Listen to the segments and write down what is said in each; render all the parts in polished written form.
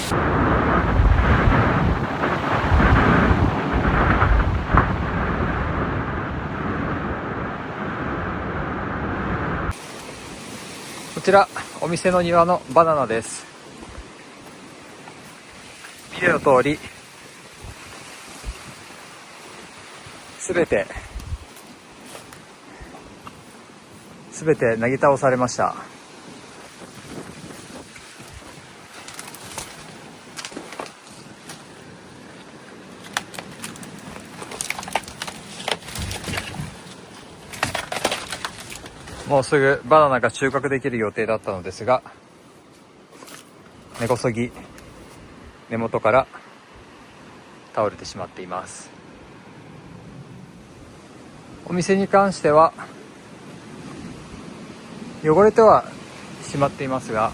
こちらお店の庭のバナナです。見ての通りすべてなぎ倒されました。もうすぐバナナが収穫できる予定だったのですが、根こそぎ根元から倒れてしまっています。お店に関しては汚れてはしまっていますが、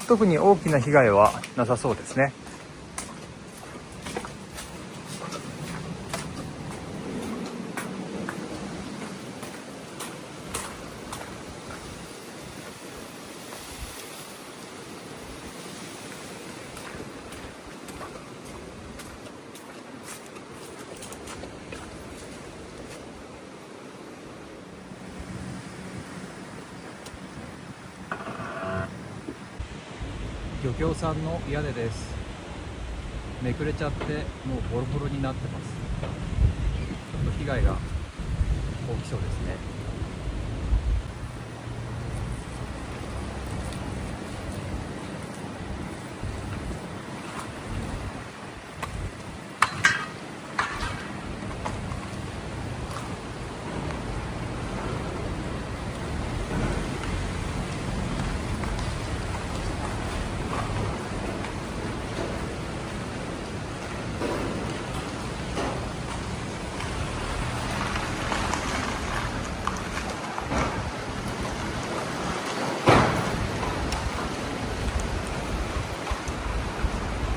特に大きな被害はなさそうですね。漁協さんの屋根です。めくれちゃってもうボロボロになってます。ちょっと被害が大きそうですね。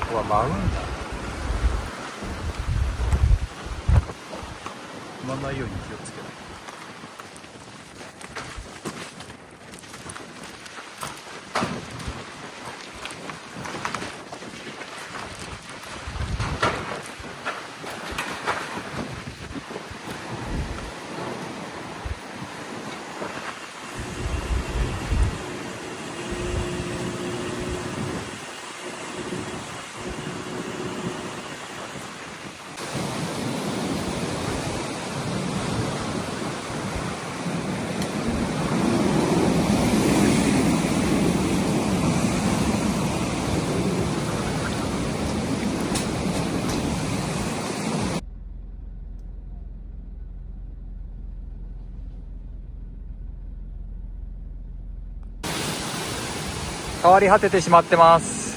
ここは舞うんだ。踏まないように気をつけない。変わり果ててしまってます。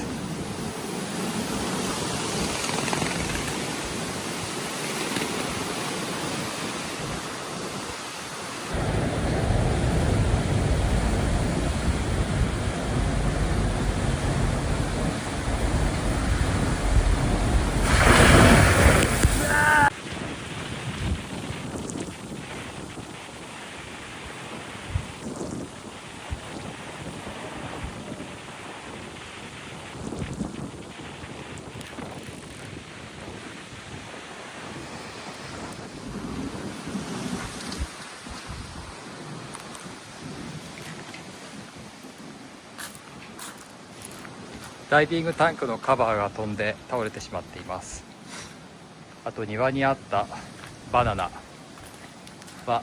ダイビングタンクのカバーが飛んで倒れてしまっています。あと庭にあったバナナは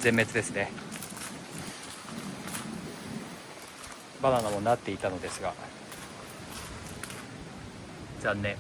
全滅ですね。バナナもなっていたのですが残念。